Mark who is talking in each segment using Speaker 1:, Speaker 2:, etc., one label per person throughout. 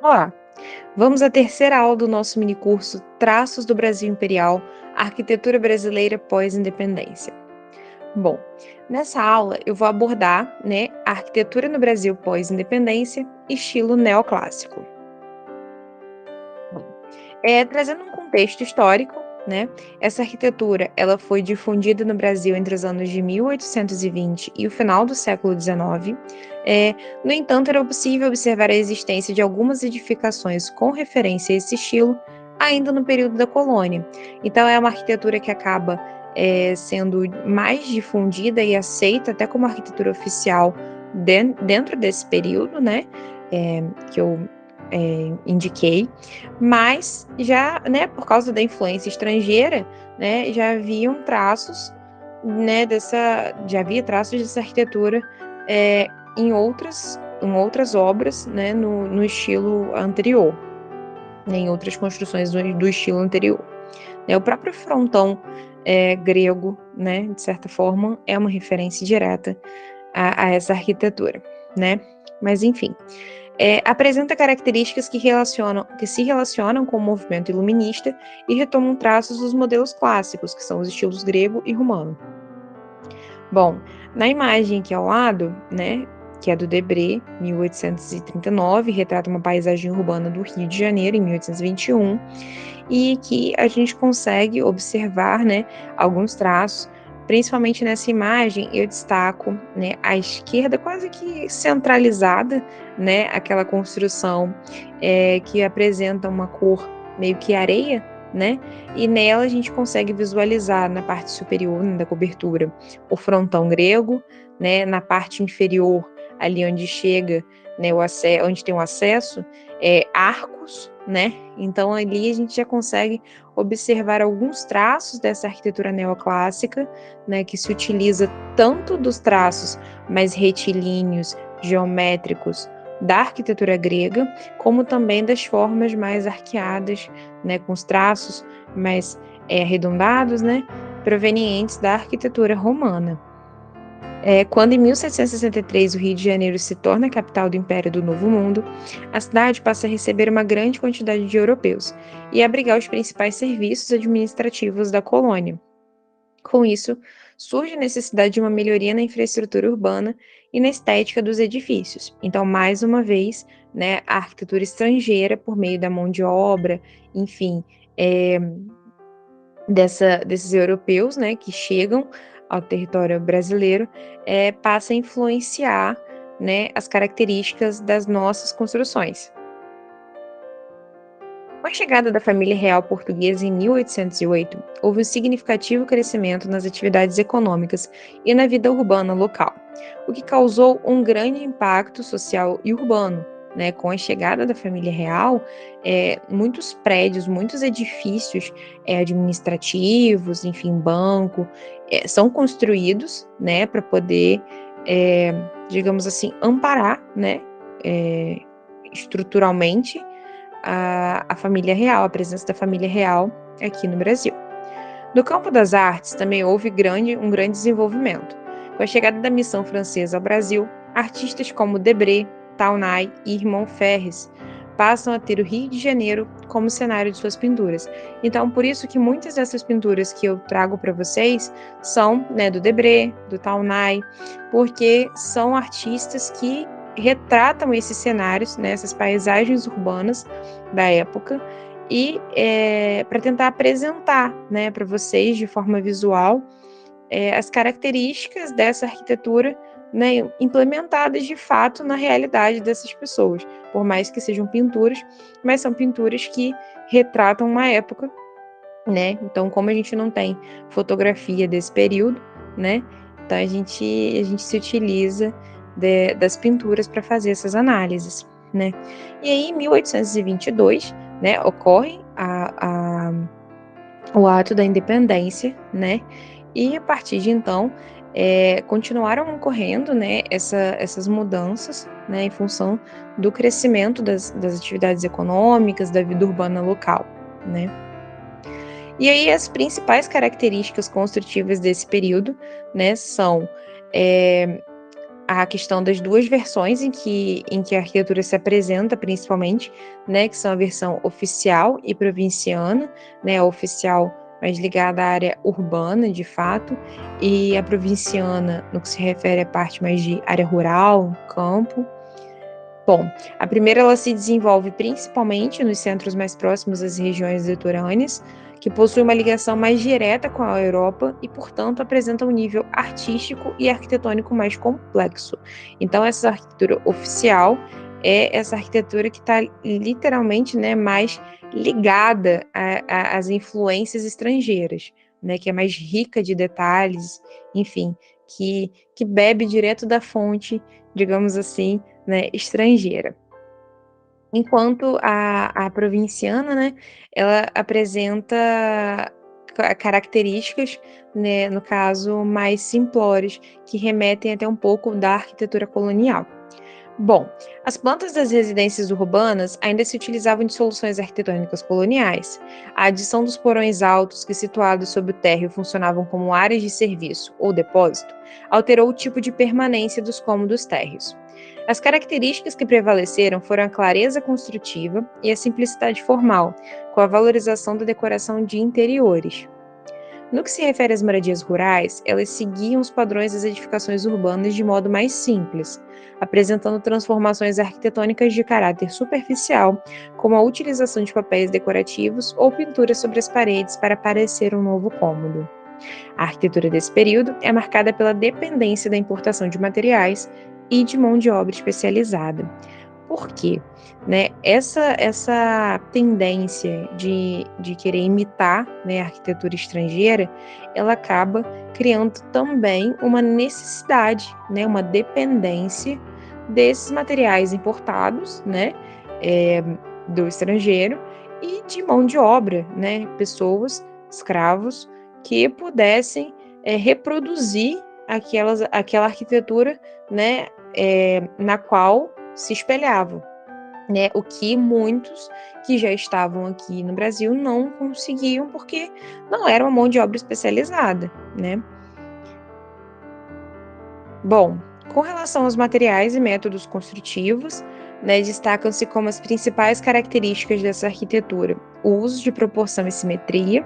Speaker 1: Olá, vamos à terceira aula do nosso minicurso Traços do Brasil Imperial, Arquitetura Brasileira Pós-Independência. Bom, nessa aula eu vou abordar, a arquitetura no Brasil pós-independência, estilo neoclássico. Trazendo um contexto histórico, essa arquitetura ela foi difundida no Brasil entre os anos de 1820 e o final do século XIX. No entanto, era possível observar a existência de algumas edificações com referência a esse estilo ainda no período da colônia. Então, é uma arquitetura que acaba sendo mais difundida e aceita até como arquitetura oficial dentro desse período, que eu indiquei, mas já, por causa da influência estrangeira, já haviam traços, já havia traços dessa arquitetura em outras obras, no estilo anterior, em outras construções do estilo anterior. O próprio frontão grego, de certa forma, é uma referência direta a essa arquitetura, Mas, enfim, apresenta características que se relacionam com o movimento iluminista e retomam traços dos modelos clássicos, que são os estilos grego e romano. Bom, na imagem aqui ao lado, que é do Debré, 1839, retrata uma paisagem urbana do Rio de Janeiro, em 1821, e que a gente consegue observar, alguns traços. Principalmente nessa imagem, eu destaco, à esquerda, quase que centralizada, aquela construção que apresenta uma cor meio que areia, e nela a gente consegue visualizar na parte superior, da cobertura, o frontão grego, na parte inferior, ali onde chega, onde tem o acesso, arcos, Então ali a gente já consegue observar alguns traços dessa arquitetura neoclássica, que se utiliza tanto dos traços mais retilíneos, geométricos da arquitetura grega, como também das formas mais arqueadas, com os traços mais arredondados, provenientes da arquitetura romana. Quando em 1763 o Rio de Janeiro se torna a capital do Império do Novo Mundo, a cidade passa a receber uma grande quantidade de europeus e abrigar os principais serviços administrativos da colônia. Com isso, surge a necessidade de uma melhoria na infraestrutura urbana e na estética dos edifícios. Então, mais uma vez, a arquitetura estrangeira, por meio da mão de obra, enfim, desses europeus, que chegam ao território brasileiro, passa a influenciar, as características das nossas construções. Com a chegada da família real portuguesa em 1808, houve um significativo crescimento nas atividades econômicas e na vida urbana local, o que causou um grande impacto social e urbano. Com a chegada da família real, muitos prédios, muitos edifícios administrativos, enfim, banco, são construídos, para poder, digamos assim, amparar, estruturalmente a família real, a presença da família real aqui no Brasil. No campo das artes também houve um grande desenvolvimento. Com a chegada da missão francesa ao Brasil, artistas como Debré, Taunay e Irmão Ferres passam a ter o Rio de Janeiro como cenário de suas pinturas. Então, por isso que muitas dessas pinturas que eu trago para vocês são do Debré, do Taunay, porque são artistas que retratam esses cenários, essas paisagens urbanas da época, e para tentar apresentar para vocês de forma visual as características dessa arquitetura, implementadas de fato na realidade dessas pessoas, por mais que sejam pinturas, mas são pinturas que retratam uma época, Então, como a gente não tem fotografia desse período, então a gente se utiliza das pinturas para fazer essas análises, E aí, em 1822, ocorre o ato da independência, E a partir de então, continuaram ocorrendo, essas mudanças, em função do crescimento das atividades econômicas, da vida urbana local, E aí as principais características construtivas desse período, são a questão das duas versões em que a arquitetura se apresenta, principalmente, né, que são a versão oficial e provinciana, né, a oficial mais ligada à área urbana, de fato, e a provinciana, no que se refere à parte mais de área rural, campo. Bom, a primeira ela se desenvolve principalmente nos centros mais próximos às regiões litorâneas, que possuem uma ligação mais direta com a Europa e, portanto, apresentam um nível artístico e arquitetônico mais complexo. Então, essa arquitetura oficial é essa arquitetura que está literalmente, né, mais ligada às influências estrangeiras, né, que é mais rica de detalhes, enfim, que bebe direto da fonte, digamos assim, né, estrangeira. Enquanto a provinciana, né, ela apresenta características, né, no caso, mais simplórias, que remetem até um pouco da arquitetura colonial. Bom, as plantas das residências urbanas ainda se utilizavam de soluções arquitetônicas coloniais. A adição dos porões altos, que situados sob o térreo funcionavam como áreas de serviço ou depósito, alterou o tipo de permanência dos cômodos térreos. As características que prevaleceram foram a clareza construtiva e a simplicidade formal, com a valorização da decoração de interiores. No que se refere às moradias rurais, elas seguiam os padrões das edificações urbanas de modo mais simples, apresentando transformações arquitetônicas de caráter superficial, como a utilização de papéis decorativos ou pinturas sobre as paredes para parecer um novo cômodo. A arquitetura desse período é marcada pela dependência da importação de materiais e de mão de obra especializada. Por quê? Né, essa tendência de querer imitar, né, a arquitetura estrangeira, ela acaba criando também uma necessidade, né, uma dependência desses materiais importados, né, do estrangeiro e de mão de obra, né, pessoas, escravos, que pudessem reproduzir aquela arquitetura, né, na qual se espelhavam, né? O que muitos que já estavam aqui no Brasil não conseguiam porque não era uma mão de obra especializada, né? Bom, com relação aos materiais e métodos construtivos, né, destacam-se como as principais características dessa arquitetura o uso de proporção e simetria,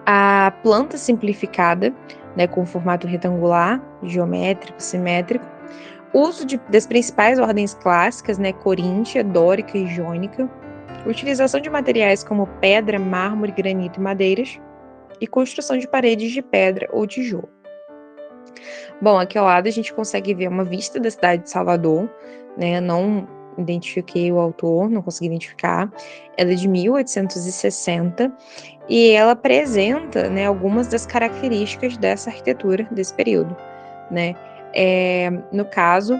Speaker 1: a planta simplificada, né, com formato retangular, geométrico, simétrico, uso das principais ordens clássicas, né, coríntia, dórica e jônica, utilização de materiais como pedra, mármore, granito e madeiras, e construção de paredes de pedra ou tijolo. Bom, aqui ao lado a gente consegue ver uma vista da cidade de Salvador, né? Não identifiquei o autor, não consegui identificar. Ela é de 1860 e ela apresenta, né, algumas das características dessa arquitetura desse período, né? No caso,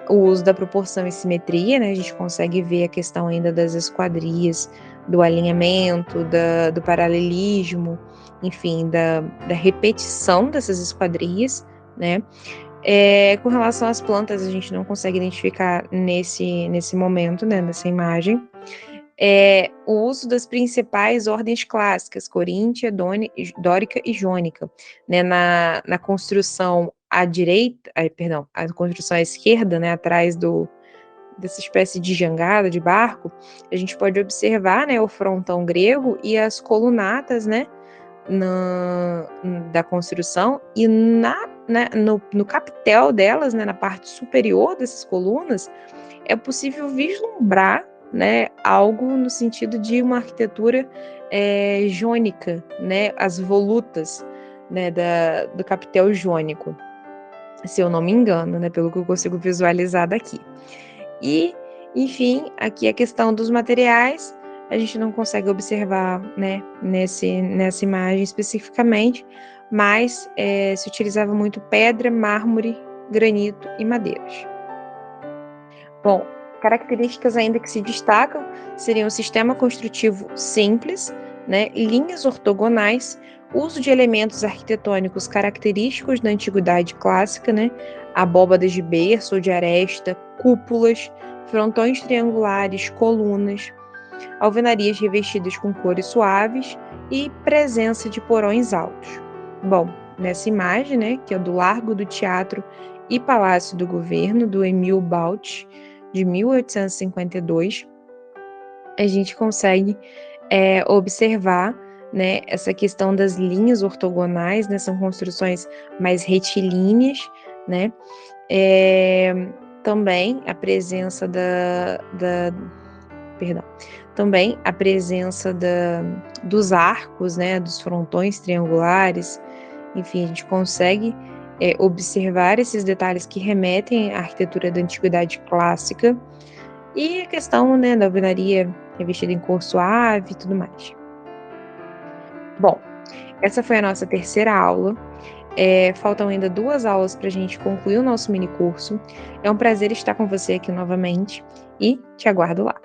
Speaker 1: o uso da proporção e simetria, né? A gente consegue ver a questão ainda das esquadrias, do alinhamento, do paralelismo, enfim, da repetição dessas esquadrias, né? Com relação às plantas, a gente não consegue identificar nesse momento, né, nessa imagem, o uso das principais ordens clássicas, coríntia, dórica e jônica, né, na construção à direita, perdão, a construção à esquerda, né, atrás dessa espécie de jangada, de barco, a gente pode observar, né, o frontão grego e as colunatas, né, da construção e no capitel delas, né, na parte superior dessas colunas, é possível vislumbrar, né, algo no sentido de uma arquitetura jônica, né, as volutas, né, do capitel jônico, se eu não me engano, né, pelo que eu consigo visualizar daqui. E, enfim, aqui a questão dos materiais, a gente não consegue observar, né, nessa imagem especificamente, mas se utilizava muito pedra, mármore, granito e madeiras. Bom, características ainda que se destacam seriam o sistema construtivo simples, né, linhas ortogonais, uso de elementos arquitetônicos característicos da antiguidade clássica, né, abóbadas de berço ou de aresta, cúpulas, frontões triangulares, colunas, alvenarias revestidas com cores suaves e presença de porões altos. Bom, nessa imagem, né, que é do Largo do Teatro e Palácio do Governo, do Emil Balch, de 1852, a gente consegue observar, né, essa questão das linhas ortogonais, né, são construções mais retilíneas, né, também a presença perdão, também a presença dos arcos, né, dos frontões triangulares, enfim, a gente consegue observar esses detalhes que remetem à arquitetura da antiguidade clássica e a questão, né, da alvenaria revestida em cor suave e tudo mais. Bom, essa foi a nossa terceira aula. Faltam ainda 2 aulas para a gente concluir o nosso mini curso. É um prazer estar com você aqui novamente e te aguardo lá.